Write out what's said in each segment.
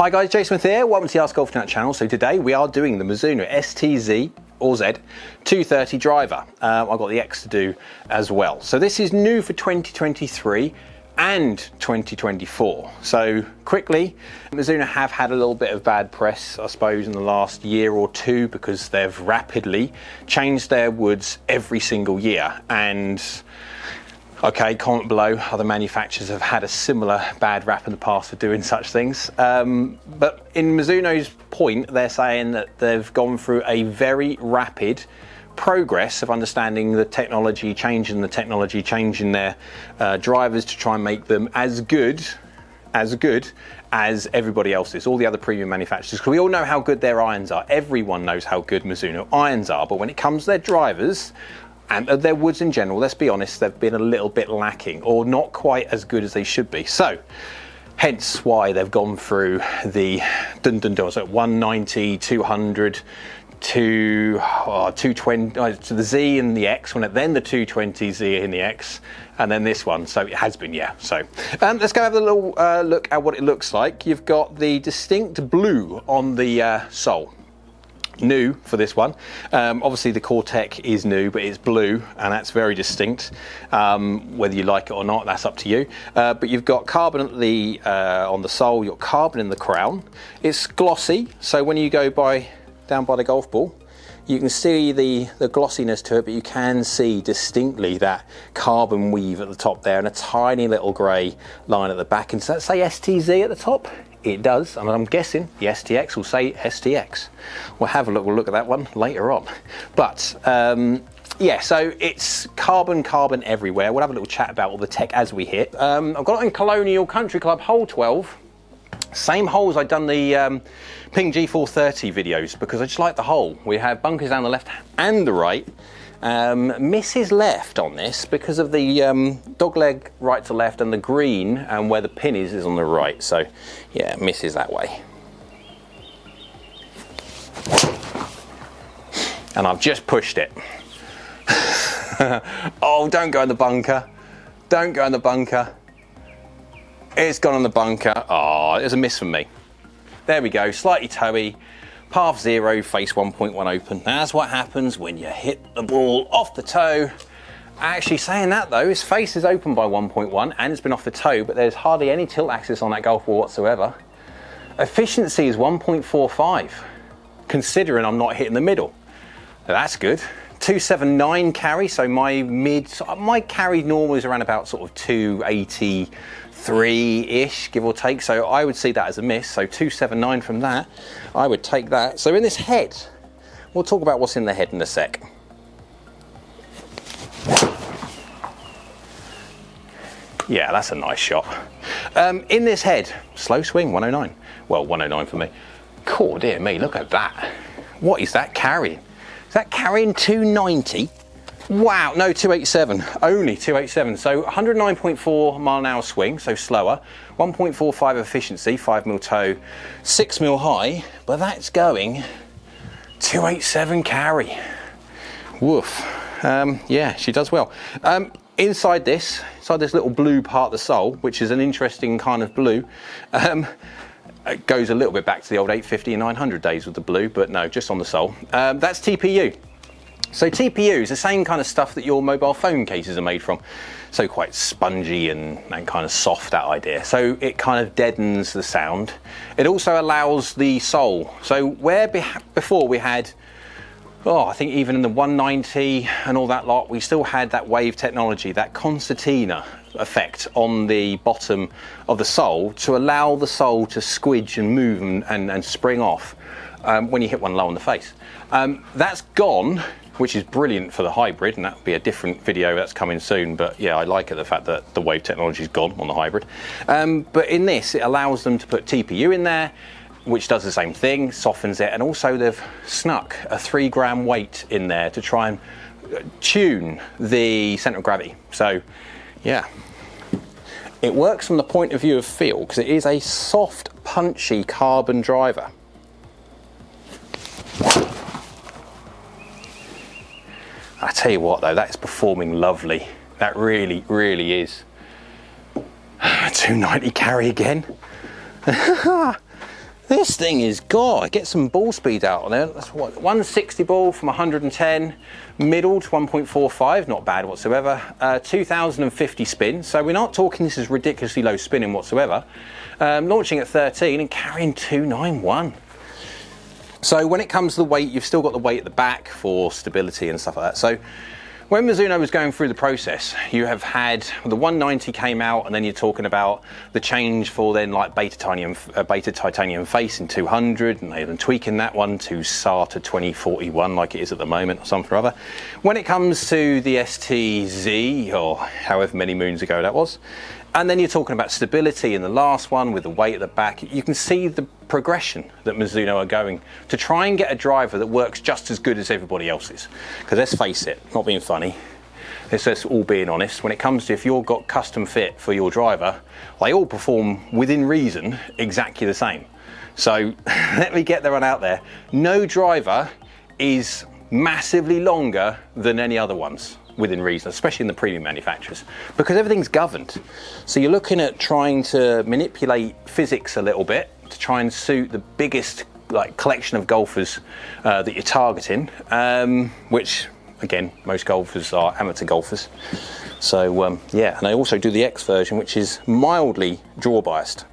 Hi guys, Jason Smith here. Welcome to the AskGolfNut channel. So today we are doing the Mizuno STZ230 Driver. I've got the X to do as well. So this is new for 2023 and 2024. So quickly, Mizuno have had a little bit of bad press, I suppose, in the last year or two because they've rapidly changed their woods every single year. And okay, comment below, other manufacturers have had a similar bad rap in the past for doing such things. But in Mizuno's point, they're saying that they've gone through a very rapid progress of understanding the technology, changing their drivers to try and make them as good as everybody else's, all the other premium manufacturers. Because we all know how good their irons are. Everyone knows how good Mizuno irons are, but when it comes to their drivers, and their woods in general, let's be honest, they've been a little bit lacking or not quite as good as they should be. So hence why they've gone through the so 190, 200, 220, to the Z and the X, then the 220Z in the X, and then this one. So it has been, yeah. So let's go have a little look at what it looks like. You've got the distinct blue on the sole. New for this one. Obviously the core tech is new, but it's blue and that's very distinct. Whether you like it or not, that's up to you. But you've got carbon at the on the sole, you've got carbon in the crown. It's glossy, so when you go down by the golf ball, you can see the glossiness to it, but you can see distinctly that carbon weave at the top there and a tiny little grey line at the back. And does that say STZ at the top? It does, and I'm guessing the STX will say STX. We'll have a look. We'll look at that one later on. But yeah, so it's carbon everywhere. We'll have a little chat about all the tech as we hit. I've got it in Colonial Country Club, hole 12. Same holes I've done the Ping G430 videos because I just like the hole. We have bunkers down the left and the right. Misses left on this because of the dog leg right to left and the green, and where the pin is on the right. So yeah, misses that way. And I've just pushed it. Oh, don't go in the bunker. Don't go in the bunker. It's gone in the bunker. Oh, there's a miss from me. There we go, slightly toey. Path 0, face 1.1 open. That's what happens when you hit the ball off the toe. Actually, saying that though, his face is open by 1.1 and it's been off the toe, but there's hardly any tilt axis on that golf ball whatsoever. Efficiency is 1.45, considering I'm not hitting the middle. So that's good. 279 carry, so my carry normal is around about sort of 283-ish, give or take. So I would see that as a miss. So 279 from that, I would take that. So in this head, we'll talk about what's in the head in a sec. Yeah, that's a nice shot. In this head, slow swing, 109. Well, 109 for me. Oh dear me, look at that. What is that carrying? Is that carrying 290? Wow, no, 287, only 287. So 109.4 mile an hour swing, so slower. 1.45 efficiency, 5 mil toe, 6 mil high, but that's going 287 carry. Woof. Yeah, she does well. Inside this little blue part of the sole, which is an interesting kind of blue, it goes a little bit back to the old 850 and 900 days with the blue, but no, just on the sole. That's TPU. So TPU is the same kind of stuff that your mobile phone cases are made from. So quite spongy and kind of soft, that idea. So it kind of deadens the sound. It also allows the sole. So where before we had, I think even in the 190 and all that lot, we still had that wave technology, that concertina effect on the bottom of the sole to allow the sole to squidge and move and spring off when you hit one low on the face. That's gone, which is brilliant for the hybrid, and that'll be a different video that's coming soon. But yeah, I like it, the fact that the wave technology is gone on the hybrid. But in this, it allows them to put TPU in there, which does the same thing, softens it, and also they've snuck a 3 gram weight in there to try and tune the center of gravity. So yeah, it works from the point of view of feel because it is a soft, punchy carbon driver. I tell you what though, that is performing lovely. That really, really is. 290 carry again. This thing is, God, get some ball speed out on it. That's what, 160 ball from 110, middle to 1.45, not bad whatsoever. 2050 spin, so we're not talking this is ridiculously low spinning whatsoever. Launching at 13 and carrying 291. So when it comes to the weight, you've still got the weight at the back for stability and stuff like that. So when Mizuno was going through the process, you have had the 190 came out, and then you're talking about the change for then like beta titanium face in 200, and they've been tweaking that one to SATA 2041 like it is at the moment or something or other. When it comes to the STZ, or however many moons ago that was, and then you're talking about stability in the last one with the weight at the back, you can see the progression that Mizuno are going to try and get a driver that works just as good as everybody else's. Because let's face it, not being funny, it's just all being honest, when it comes to if you've got custom fit for your driver, they all perform within reason exactly the same. So let me get there on out there. No driver is massively longer than any other ones within reason, especially in the premium manufacturers, because everything's governed. So you're looking at trying to manipulate physics a little bit to try and suit the biggest like collection of golfers that you're targeting, which again, most golfers are amateur golfers. So yeah, and I also do the X version, which is mildly draw biased.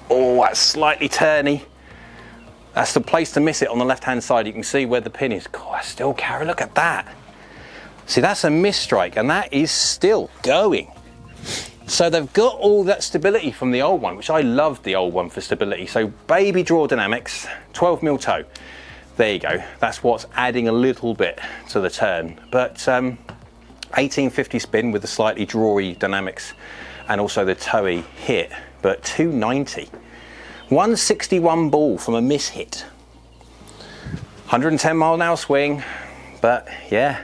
Oh, that's slightly turny. That's the place to miss it on the left-hand side. You can see where the pin is. God, I still carry, look at that. See, that's a miss strike, and that is still going. So they've got all that stability from the old one, which I loved the old one for stability. So baby draw dynamics, 12mm toe. There you go. That's what's adding a little bit to the turn. But 1850 spin with the slightly drawy dynamics and also the toey hit, but 290. 161 ball from a miss hit. 110 mile an hour swing, but yeah,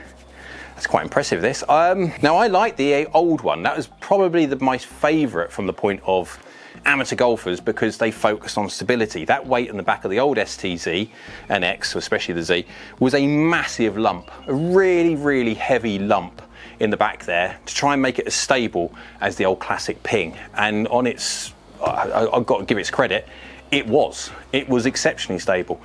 that's quite impressive this. Now I like the old one. That was probably my favourite from the point of amateur golfers, because they focused on stability. That weight in the back of the old STZ and X, especially the Z, was a massive lump, a really, really heavy lump in the back there to try and make it as stable as the old classic Ping. And on its, I've got to give its credit, it was exceptionally stable.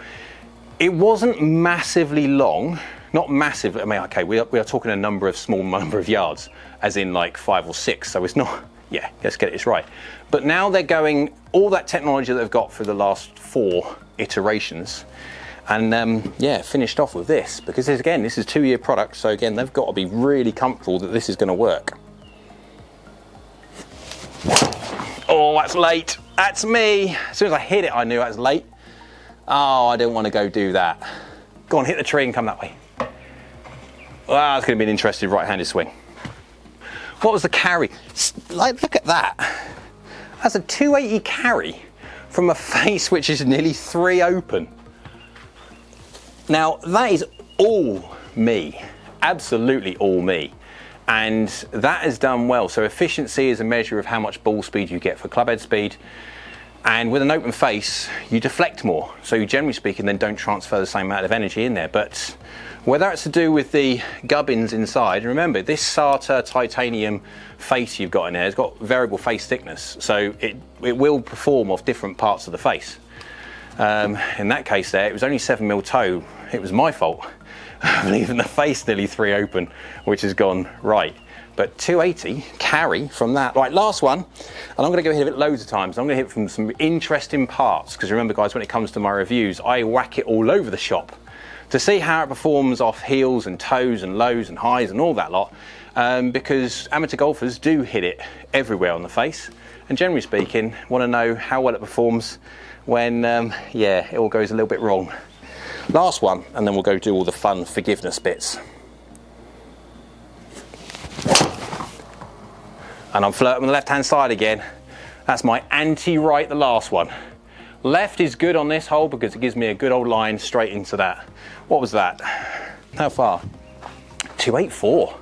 It wasn't massively long, not massive, I mean, okay, we are talking a small number of yards, as in like 5 or 6, so it's not, yeah, let's get this right. But now they're going, all that technology that they've got for the last 4 iterations, and yeah, finished off with this, because again, this is a 2-year product, so again, they've got to be really comfortable that this is going to work. Oh, that's late. That's me. As soon as I hit it, I knew I was late. Oh, I didn't want to go do that. Go on, hit the tree and come that way. Wow, it's going to be an interesting right-handed swing. What was the carry? Like, look at that. That's a 280 carry from a face which is nearly 3 open. Now, that is all me. Absolutely all me. And that has done well. So efficiency is a measure of how much ball speed you get for clubhead speed. And with an open face, you deflect more. So you, generally speaking, then don't transfer the same amount of energy in there. But whether it's to do with the gubbins inside, remember, this SATA titanium face you've got in there has got variable face thickness. So it will perform off different parts of the face. In that case there, it was only 7mm toe. It was my fault. Leaving the face nearly 3 open, which has gone right. But 280 carry from that. Right, last one, and I'm going to go hit it loads of times. I'm going to hit from some interesting parts, because remember guys, when it comes to my reviews, I whack it all over the shop to see how it performs off heels and toes and lows and highs and all that lot, because amateur golfers do hit it everywhere on the face, and generally speaking, want to know how well it performs when, yeah, it all goes a little bit wrong. Last one, and then we'll go do all the fun forgiveness bits. And I'm flirting with the left-hand side again. That's my anti-right, the last one. Left is good on this hole because it gives me a good old line straight into that. What was that? How far? 284.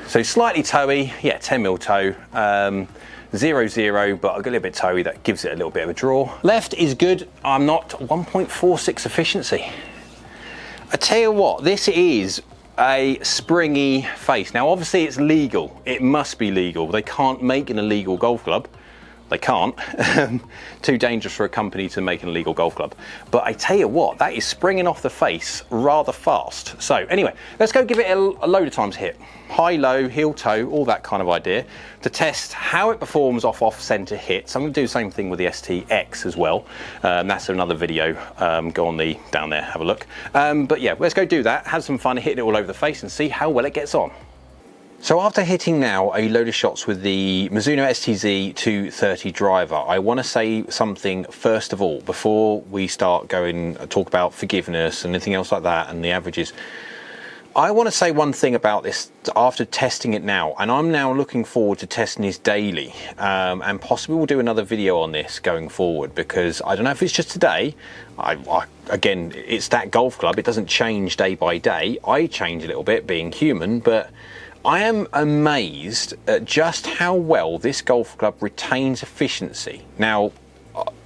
So slightly toey, yeah, 10mm toe. 0-0, but I've got a little bit toey, that gives it a little bit of a draw. Left is good. I'm not 1.46 efficiency. I tell you what, this is a springy face. Now obviously it's legal, it must be legal. They can't make an illegal golf club, they can't. Too dangerous for a company to make an illegal golf club. But I tell you what, that is springing off the face rather fast. So anyway, let's go give it a load of times hit. High, low, heel, toe, all that kind of idea, to test how it performs off-center hits. I'm going to do the same thing with the STX as well. That's another video. Go on down there, have a look. But yeah, let's go do that, have some fun, hitting it all over the face and see how well it gets on. So after hitting now a load of shots with the Mizuno STZ230 Driver, I want to say something first of all, before we start going talk about forgiveness and anything else like that and the averages. I want to say one thing about this after testing it now, and I'm now looking forward to testing this daily, and possibly we'll do another video on this going forward, because I don't know if it's just today. Again, it's that golf club, it doesn't change day by day. I change a little bit being human, but I am amazed at just how well this golf club retains efficiency. Now,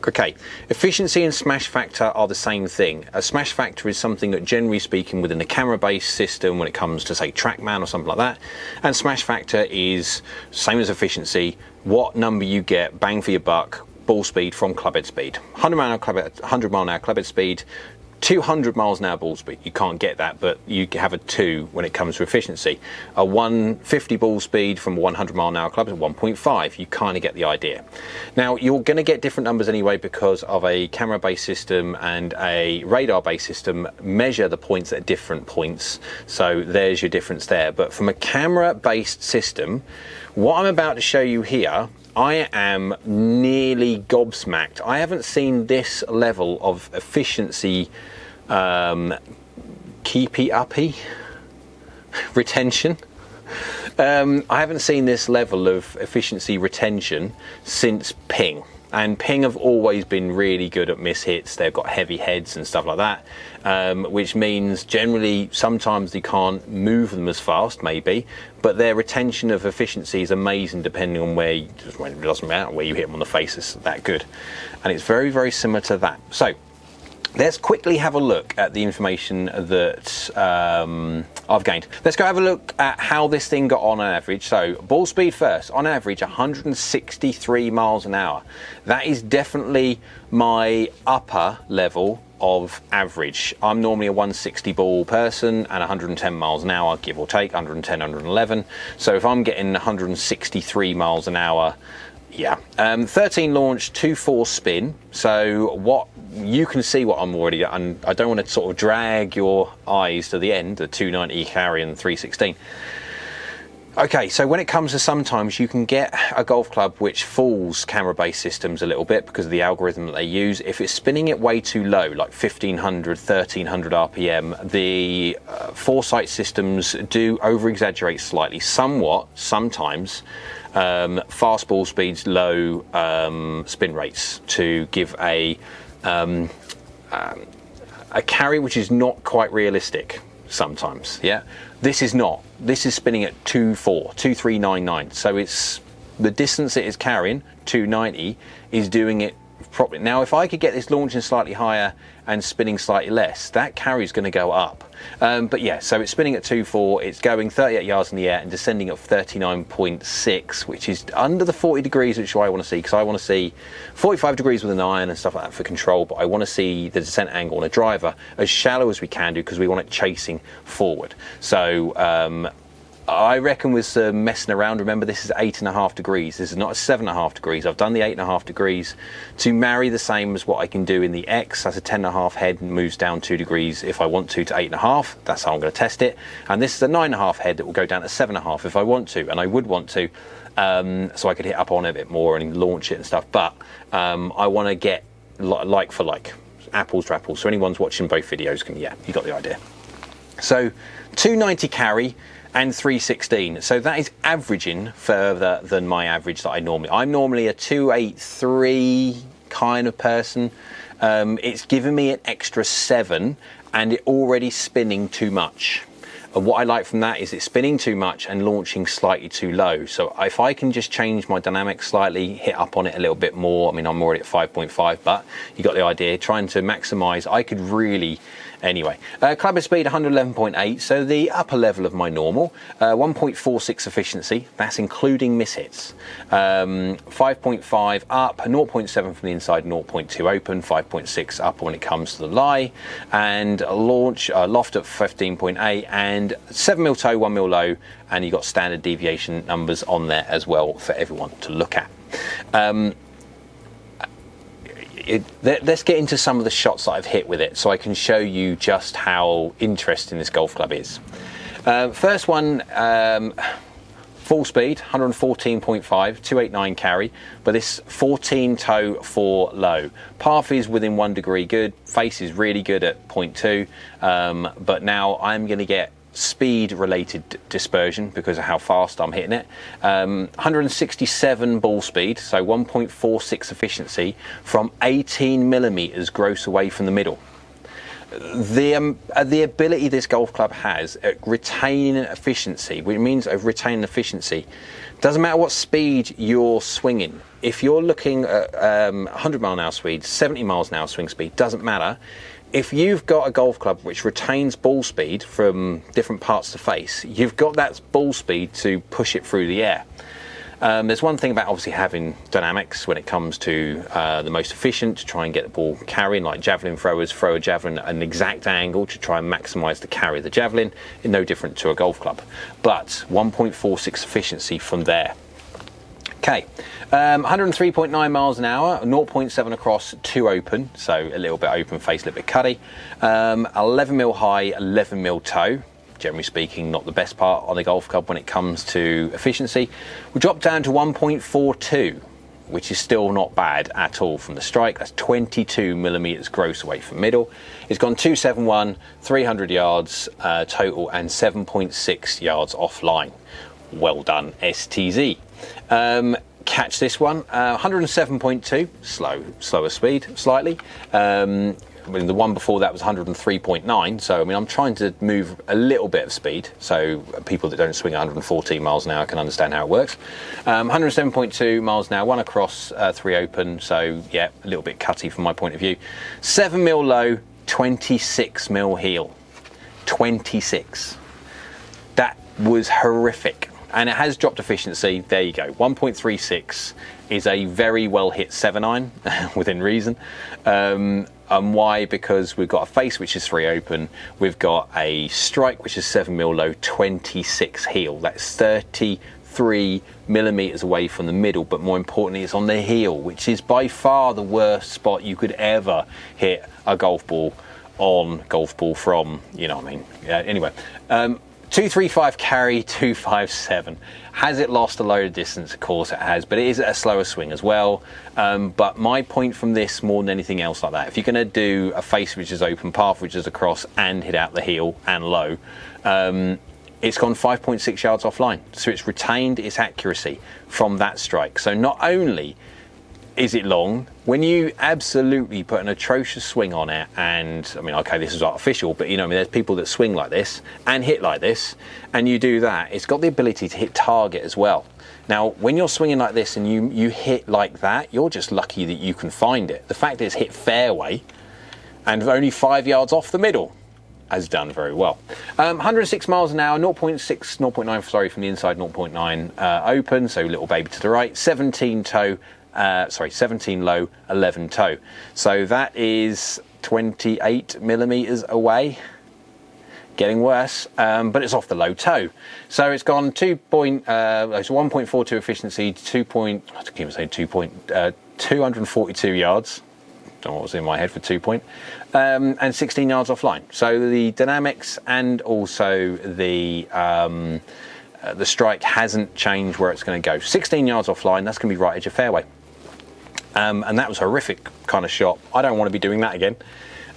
okay, efficiency and smash factor are the same thing. A smash factor is something that, generally speaking, within the camera-based system, when it comes to, say, TrackMan or something like that, and smash factor is same as efficiency, what number you get, bang for your buck, ball speed from clubhead speed. 100 mile an hour clubhead speed, 200 miles an hour ball speed. You can't get that, but you have a 2 when it comes to efficiency. A 150 ball speed from a 100 mile an hour club is 1.5. You kind of get the idea. Now, you're going to get different numbers anyway because of a camera-based system and a radar-based system measure the points at different points. So there's your difference there. But from a camera-based system, what I'm about to show you here, I am nearly gobsmacked. I haven't seen this level of efficiency, keepy-uppy retention. I haven't seen this level of efficiency retention since Ping. And Ping have always been really good at miss hits. They've got heavy heads and stuff like that, which means generally sometimes you can't move them as fast, maybe, but their retention of efficiency is amazing depending on where it doesn't matter where you hit them on the face, it's that good. And it's very, very similar to that. So let's quickly have a look at the information that I've gained. Let's go have a look at how this thing got on average. So ball speed first, on average 163 miles an hour. That is definitely my upper level of average. I'm normally a 160 ball person and 110 miles an hour, give or take, 110, 111. So if I'm getting 163 miles an hour, yeah. 13 launch, 2-4 spin. So what you can see what I'm already, and I don't want to sort of drag your eyes to the end, the 290 carry and 316. Okay, so when it comes to sometimes you can get a golf club which fools camera-based systems a little bit because of the algorithm that they use. If it's spinning it way too low, like 1500, 1300 RPM, the Foresight systems do over-exaggerate slightly, somewhat, sometimes, fast ball speeds, low spin rates to give a carry which is not quite realistic sometimes. Yeah, this is not. This is spinning at 2399. So it's the distance it is carrying, 290, is doing it properly. Now, if I could get this launching slightly higher and spinning slightly less, that carry is going to go up. But yeah, so it's spinning at 2.4, it's going 38 yards in the air and descending at 39.6, which is under the 40 degrees, which I want to see, because I want to see 45 degrees with an iron and stuff like that for control, but I want to see the descent angle on a driver as shallow as we can do, because we want it chasing forward. So I reckon with some messing around, remember this is 8.5 degrees, this is not 7.5 degrees. I've done the 8.5 degrees to marry the same as what I can do in the X. That's a 10.5 head and moves down 2 degrees if I want to 8.5. That's how I'm going to test it. And this is a 9.5 head that will go down to 7.5 if I want to, and I would want to, so I could hit up on it a bit more and launch it and stuff. But I want to get like for like, apples to apples. So anyone's watching both videos can, yeah, you got the idea. So 290 carry and 316, so that is averaging further than my average that I'm normally a 283 kind of person. It's given me an extra 7 and it already spinning too much. And what I like from that is it's spinning too much and launching slightly too low. So if I can just change my dynamics slightly, hit up on it a little bit more, I mean, I'm already at 5.5, but you got the idea, trying to maximize, I could really Anyway, club speed 111.8, so the upper level of my normal. 1.46 efficiency, that's including mishits. 5.5 up, 0.7 from the inside, 0.2 open, 5.6 up when it comes to the lie, and a launch loft at 15.8, and 7mm toe, 1mm low, and you've got standard deviation numbers on there as well for everyone to look at. Let's get into some of the shots that I've hit with it so I can show you just how interesting this golf club is. First one, full speed, 114.5, 289 carry, but this 14 toe 4 low. Path is within 1 degree good, face is really good at 0.2, but now I'm going to get speed related dispersion because of how fast I'm hitting it. 167 ball speed, so 1.46 efficiency from 18mm gross away from the middle. The ability this golf club has at retaining efficiency, which means of retaining efficiency, doesn't matter what speed you're swinging. If you're looking at 100 mile an hour speed, 70 miles an hour swing speed, doesn't matter. If you've got a golf club which retains ball speed from different parts of the face, you've got that ball speed to push it through the air. There's one thing about obviously having dynamics when it comes to the most efficient to try and get the ball carrying, like javelin throwers throw a javelin at an exact angle to try and maximise the carry of the javelin, no different to a golf club. But 1.46 efficiency from there. Okay, 103.9 miles an hour, 0.7 across, 2 open, so a little bit open face, a little bit cutty. 11mm high, 11mm toe. Generally speaking, not the best part on the golf club when it comes to efficiency. We dropped down to 1.42, which is still not bad at all from the strike. That's 22mm gross away from middle. It's gone 271, 300 yards total, and 7.6 yards offline. Well done, STZ. Catch this one, 107.2, slower speed slightly. The one before that was 103.9, so I mean I'm trying to move a little bit of speed so people that don't swing 114 miles an hour can understand how it works. 107.2 miles an hour, 1 across, 3 open, so yeah, a little bit cutty from my point of view. 7mm low, 26mm heel. 26. That was horrific. And it has dropped efficiency. There you go. 1.36 is a very well hit 7-iron within reason. And why? Because we've got a face which is 3 open. We've got a strike which is 7mm low, 26 heel. That's 33mm away from the middle. But more importantly, it's on the heel, which is by far the worst spot you could ever hit a golf ball on, golf ball from. You know what I mean? Anyway. 235 carry, 257. Has it lost a load of distance? Of course it has, but it is a slower swing as well. But my point from this, more than anything else like that, if you're going to do a face which is open, path which is across, and hit out the heel and low, it's gone 5.6 yards offline. So it's retained its accuracy from that strike. So not only is it long, when you absolutely put an atrocious swing on it, and I mean, okay, this is artificial, but you know, I mean, there's people that swing like this and hit like this, and you do that, it's got the ability to hit target as well. Now, when you're swinging like this and you hit like that, you're just lucky that you can find it. The fact is, hit fairway and only 5 yards off the middle has done very well. 106 miles an hour, 0.9, sorry, from the inside, 0.9 open, so little baby to the right, 17 toe, 17 low, 11 toe. So that is 28mm away. Getting worse, but it's off the low toe. So it's gone 1.42 efficiency, 242 yards. Don't know what was in my head for 2 point, and 16 yards offline. So the dynamics and also the strike hasn't changed where it's going to go. 16 yards offline, that's going to be right edge of fairway. And that was a horrific kind of shot. I don't want to be doing that again.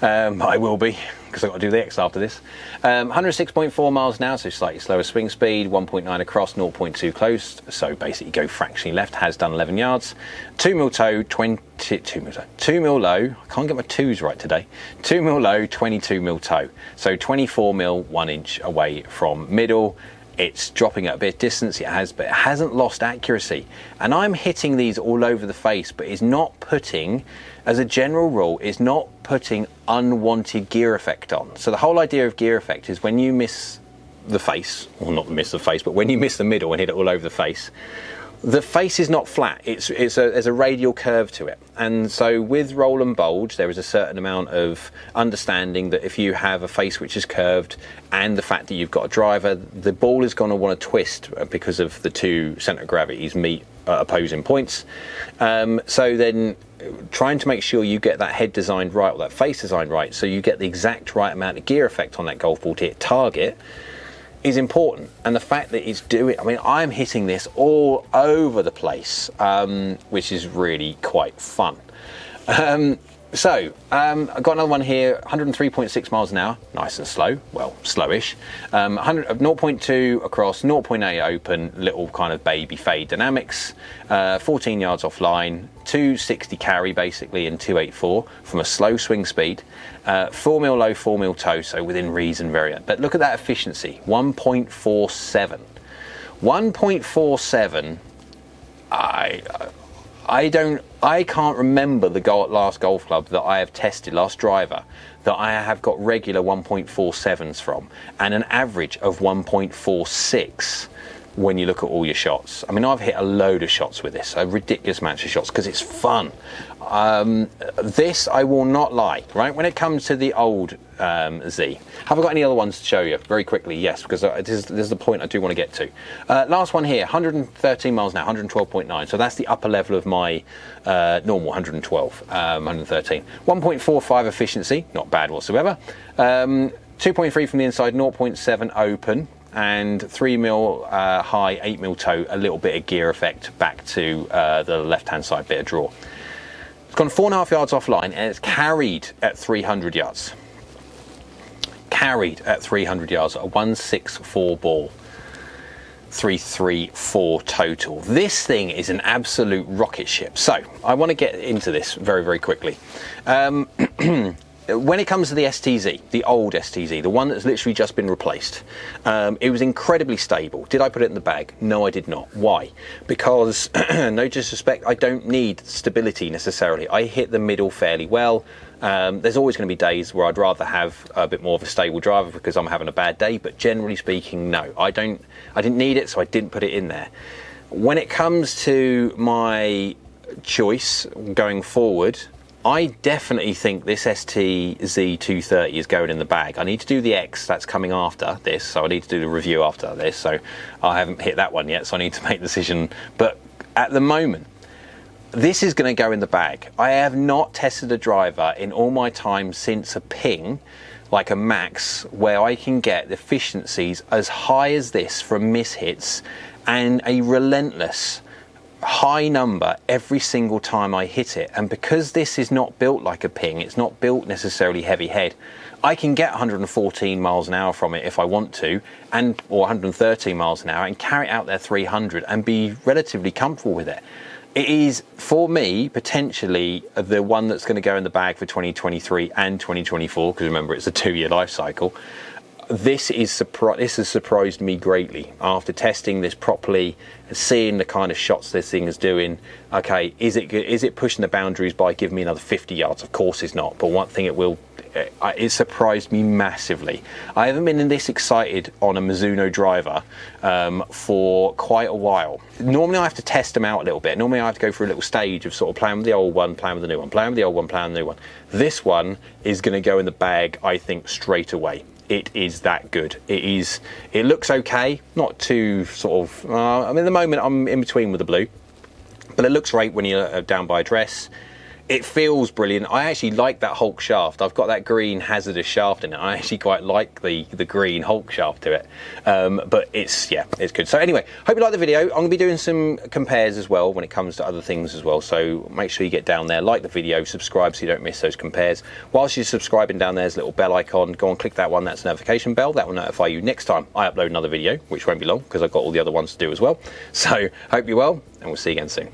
I will be, because I've got to do the X after this. 106.4 miles an hour, so slightly slower swing speed, 1.9 across, 0.2 close, so basically go fractionally left, has done 11 yards. 2mm toe, 2mm low, I can't get my twos right today. 2mm low, 22mm toe, so 24mm 1 inch away from middle. it's dropping at a bit of distance, but it hasn't lost accuracy. And I'm hitting these all over the face, but it's not putting, as a general rule, it's not putting unwanted gear effect on. So the whole idea of gear effect is when you miss the face, or not miss the face, but when you miss the middle and hit it all over the face is not flat. There's a radial curve to it. And so with roll and bulge, there is a certain amount of understanding that if you have a face which is curved and the fact that you've got a driver, the ball is going to want to twist because of the two center of gravities meet at opposing points. So then trying to make sure you get that head designed right, or that face designed right, so you get the exact right amount of gear effect on that golf ball to hit target, is important. And the fact that it's doing, I mean, I'm hitting this all over the place, which is really quite fun. I've got another one here, 103.6 miles an hour, nice and slow, well, slowish. 0.2 across, 0.8 open, little kind of baby fade dynamics, 14 yards offline, 260 carry basically, and 284 from a slow swing speed, 4 mil low, 4 mil toe, so within reason variant. But look at that efficiency, 1.47. 1.47, I can't remember the last golf club that I have tested, last driver, that I have got regular 1.47s from, and an average of 1.46 when you look at all your shots. I mean, I've hit a load of shots with this, a ridiculous amount of shots, because it's fun. This, I will not lie, right? When it comes to the old Z, have I got any other ones to show you? Very quickly, yes, because this is the point I do want to get to. Last one here, 113 miles an hour, 112.9. So that's the upper level of my normal 112, 113. 1.45 efficiency, not bad whatsoever. 2.3 from the inside, 0.7 open, and 3 mil high, 8 mil toe, a little bit of gear effect back to the left-hand side, bit of draw. It's gone 4.5 yards offline, and it's carried at 300 yards. Carried at 300 yards, a 164 ball, 334 total. This thing is an absolute rocket ship. So I want to get into this very, very quickly. When it comes to the STZ, the old STZ, the one that's literally just been replaced, it was incredibly stable. Did I put it in the bag? No, I did not. Why? Because, no disrespect, I don't need stability necessarily. I hit the middle fairly well. There's always going to be days where I'd rather have a bit more of a stable driver because I'm having a bad day, but generally speaking, no. I didn't need it, so I didn't put it in there. When it comes to my choice going forward, I definitely think this STZ230 is going in the bag. I need to do the X, that's coming after this, so I need to do the review after this, so I haven't hit that one yet, so I need to make a decision. But at the moment, this is going to go in the bag. I have not tested a driver in all my time since a Ping, like a Max, where I can get efficiencies as high as this from mishits and a relentless high number every single time I hit it. And because this is not built like a Ping, it's not built necessarily heavy head, I can get 114 miles an hour from it if I want to, or 113 miles an hour, and carry it out there 300 and be relatively comfortable with it. It is, for me, potentially the one that's going to go in the bag for 2023 and 2024, because remember, it's a 2-year life cycle. This has surprised me greatly after testing this properly and seeing the kind of shots this thing is doing. Okay, is it pushing the boundaries by giving me another 50 yards? Of course it's not, but one thing it surprised me massively. I haven't been this excited on a Mizuno driver for quite a while. Normally I have to test them out a little bit. Normally I have to go through a little stage of sort of playing with the old one, playing with the new one, playing with the old one, playing with the new one. This one is going to go in the bag, I think, straight away. It is that good. It looks okay, not too sort of, I mean, at the moment I'm in between with the blue, but it looks great when you're down by a dress. It feels brilliant. I actually like that Hulk shaft. I've got that green hazardous shaft in it. I actually quite like the green Hulk shaft to it. But it's good. So anyway, hope you like the video. I'm going to be doing some compares as well when it comes to other things as well. So make sure you get down there, like the video, subscribe so you don't miss those compares. Whilst you're subscribing down there's a little bell icon. Go and click that one. That's a notification bell. That will notify you next time I upload another video, which won't be long because I've got all the other ones to do as well. So hope you're well, and we'll see you again soon.